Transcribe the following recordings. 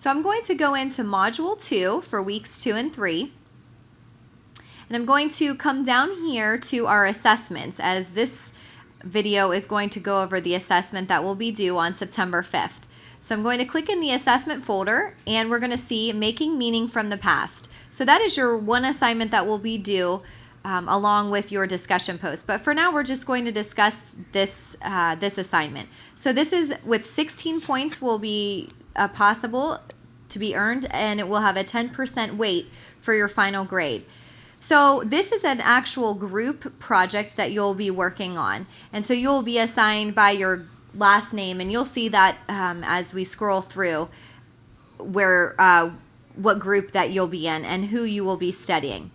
So I'm going to go into Module 2 for weeks 2 and 3. And I'm going to come down here to our assessments, as this video is going to go over the assessment that will be due on September 5th. So I'm going to click in the assessment folder, and we're going to see Making Meaning from the Past. So that is your one assignment that will be due along with your discussion post. But for now, we're just going to discuss this assignment. So this is with 16 points will be possible to be earned, and it will have a 10% weight for your final grade. So this is an actual group project that you'll be working on. And so you'll be assigned by your last name, and you'll see that as we scroll through where what group that you'll be in and who you will be studying.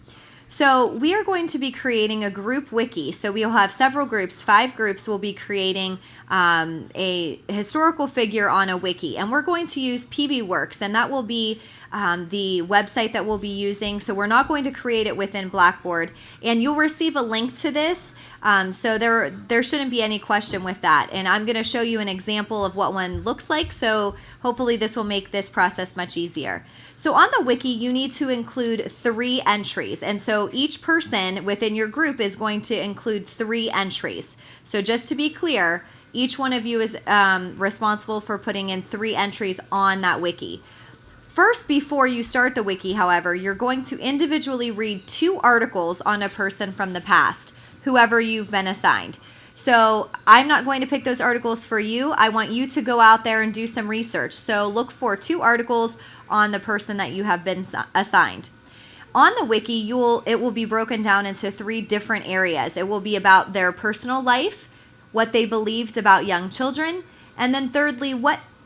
So we are going to be creating a group wiki. So we'll have several groups. 5 groups will be creating a historical figure on a wiki. And we're going to use PBWorks, and that will be the website that we'll be using. So we're not going to create it within Blackboard. And you'll receive a link to this. So there shouldn't be any question with that. And I'm going to show you an example of what one looks like. So hopefully this will make this process much easier. So on the wiki, you need to include 3 entries. And so each person within your group is going to include 3 entries. So just to be clear, each one of you is responsible for putting in 3 entries on that wiki. First, before you start the wiki, however, you're going to individually read 2 articles on a person from the past, whoever you've been assigned. So I'm not going to pick those articles for you. I want you to go out there and do some research. So look for 2 articles on the person that you have been assigned. On the wiki, it will be broken down into 3 different areas. It will be about their personal life, what they believed about young children, and then thirdly,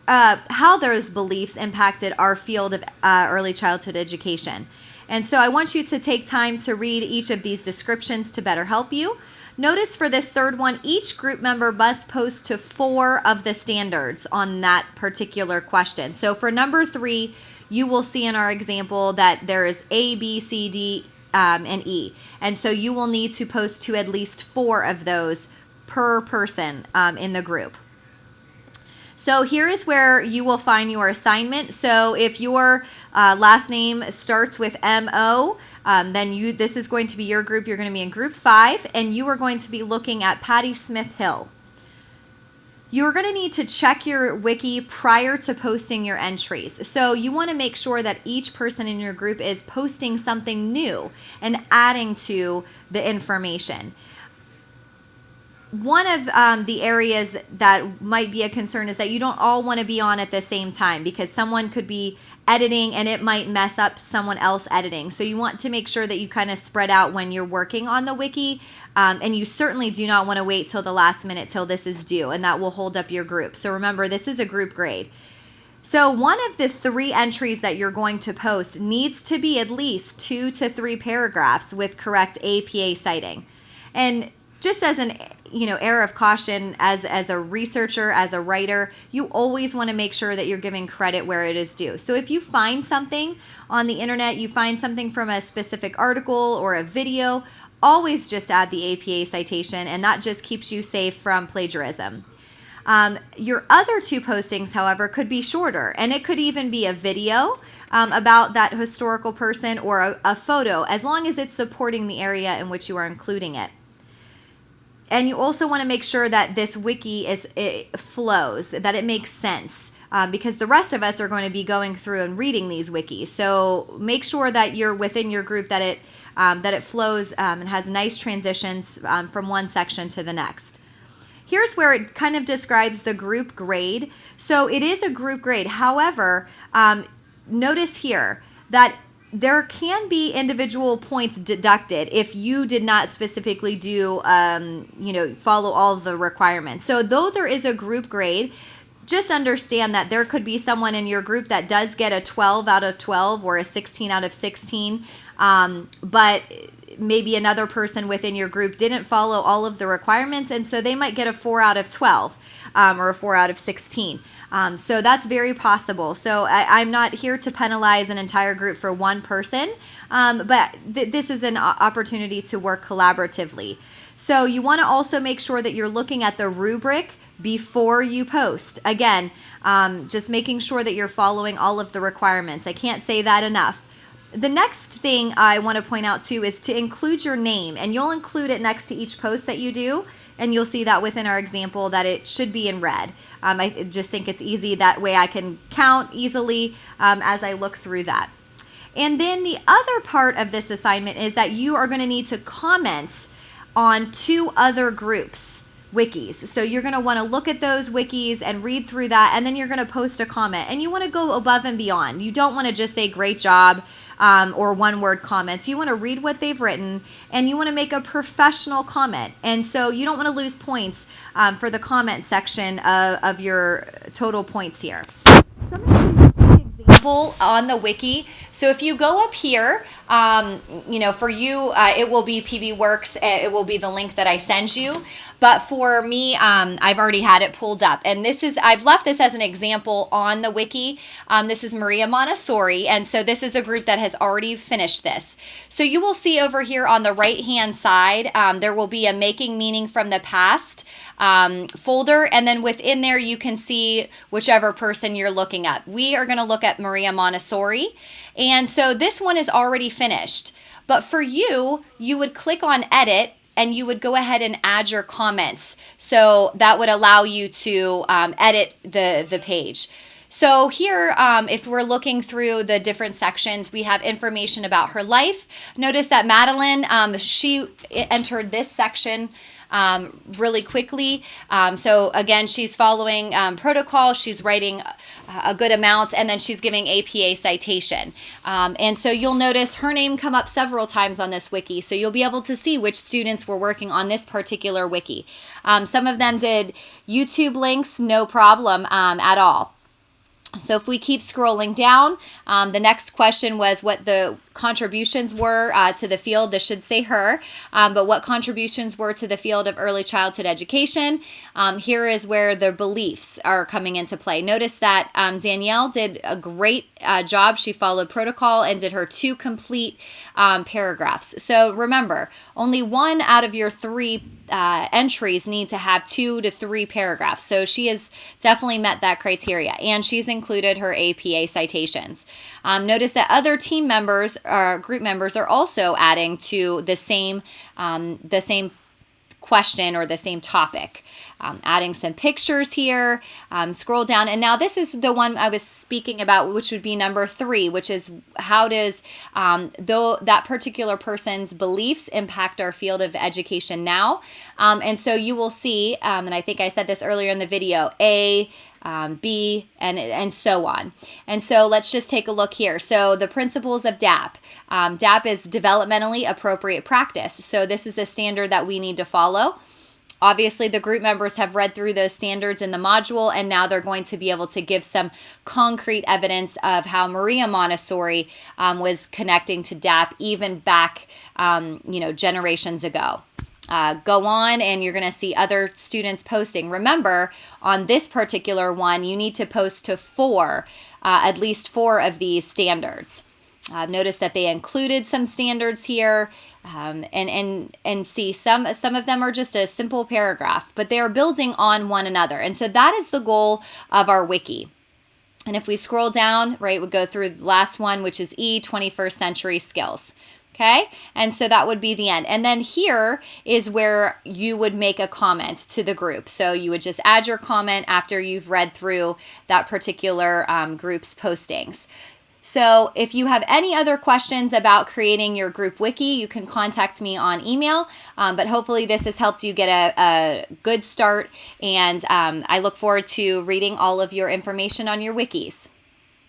how those beliefs impacted our field of early childhood education. And so I want you to take time to read each of these descriptions to better help you. Notice for this third one, each group member must post to 4 of the standards on that particular question. So for number 3, you will see in our example that there is A, B, C, D, and E. And so you will need to post to at least 4 of those per person in the group. So here is where you will find your assignment. So if your last name starts with M-O, then this is going to be your group. You're going to be in group 5, and you are going to be looking at Patty Smith Hill. You're going to need to check your wiki prior to posting your entries. So you want to make sure that each person in your group is posting something new and adding to the information. One of the areas that might be a concern is that you don't all want to be on at the same time, because someone could be editing and it might mess up someone else editing. So you want to make sure that you kind of spread out when you're working on the wiki, and you certainly do not want to wait till the last minute till this is due, and that will hold up your group. So remember, this is a group grade. So one of the 3 entries that you're going to post needs to be at least 2 to 3 paragraphs with correct APA citing. And just as an error of caution, as a researcher, as a writer, you always want to make sure that you're giving credit where it is due. So if you find something on the internet, you find something from a specific article or a video, always just add the APA citation, and that just keeps you safe from plagiarism. Your other 2 postings, however, could be shorter, and it could even be a video about that historical person or a photo, as long as it's supporting the area in which you are including it. And you also want to make sure that this wiki flows, that it makes sense, because the rest of us are going to be going through and reading these wikis. So make sure that you're within your group, that it flows and has nice transitions from one section to the next. Here's where it kind of describes the group grade. So it is a group grade. However, notice here that there can be individual points deducted if you did not specifically do, follow all the requirements. So though there is a group grade, just understand that there could be someone in your group that does get a 12 out of 12 or a 16 out of 16, but maybe another person within your group didn't follow all of the requirements, and so they might get a 4 out of 12 or a 4 out of 16. So that's very possible. So I'm not here to penalize an entire group for one person, but this is an opportunity to work collaboratively. So you want to also make sure that you're looking at the rubric before you post. Again, just making sure that you're following all of the requirements. I can't say that enough. The next thing I want to point out too is to include your name, and you'll include it next to each post that you do, and you'll see that within our example that it should be in red. I just think it's easy, that way I can count easily as I look through that. And then the other part of this assignment is that you are going to need to comment on 2 other groups' wikis. So you're going to want to look at those wikis and read through that, and then you're going to post a comment. And you want to go above and beyond. You don't want to just say great job or one-word comments. You want to read what they've written, and you want to make a professional comment. And so you don't want to lose points for the comment section of your total points here. So I'm going to give you an example on the wiki. So if you go up here, for you, it will be PBWorks. It will be the link that I send you. But for me, I've already had it pulled up. And I've left this as an example on the wiki. This is Maria Montessori. And so this is a group that has already finished this. So you will see over here on the right-hand side, there will be a Making Meaning from the Past folder. And then within there, you can see whichever person you're looking at. We are going to look at Maria Montessori. And so this one is already finished. But for you, you would click on Edit, and you would go ahead and add your comments. So that would allow you to edit the page. So here, if we're looking through the different sections, we have information about her life. Notice that Madeline, she entered this section really quickly. So again, she's following protocol. She's writing a good amount, and then she's giving APA citation. And so you'll notice her name come up several times on this wiki. So you'll be able to see which students were working on this particular wiki. Some of them did YouTube links, no problem at all. So if we keep scrolling down, the next question was what the contributions were to the field. This should say her, but what contributions were to the field of early childhood education. Here is where the beliefs are coming into play. Notice that Danielle did a great job. She followed protocol and did her 2 complete paragraphs. So remember, only 1 out of your 3 entries need to have 2 to 3 paragraphs. So she has definitely met that criteria, and she's included her APA citations. Notice that other team members or group members are also adding to the same question or the same topic. Adding some pictures here, scroll down, and now this is the one I was speaking about, which would be number 3, which is how does though that particular person's beliefs impact our field of education now. And so you will see, and I think I said this earlier in the video, A, B, and so on. And so let's just take a look here. So the principles of DAP. DAP is developmentally appropriate practice. So this is a standard that we need to follow. Obviously, the group members have read through those standards in the module, and now they're going to be able to give some concrete evidence of how Maria Montessori was connecting to DAP even back, generations ago. Go on, and you're going to see other students posting. Remember, on this particular one, you need to post to at least 4 of these standards. Notice that they included some standards here, and see some of them are just a simple paragraph, but they are building on one another. And so that is the goal of our wiki. And if we scroll down, right, we'll go through the last one, which is E, 21st century skills. Okay, and so that would be the end. And then here is where you would make a comment to the group. So you would just add your comment after you've read through that particular group's postings. So if you have any other questions about creating your group wiki, you can contact me on email. But hopefully this has helped you get a good start. And I look forward to reading all of your information on your wikis.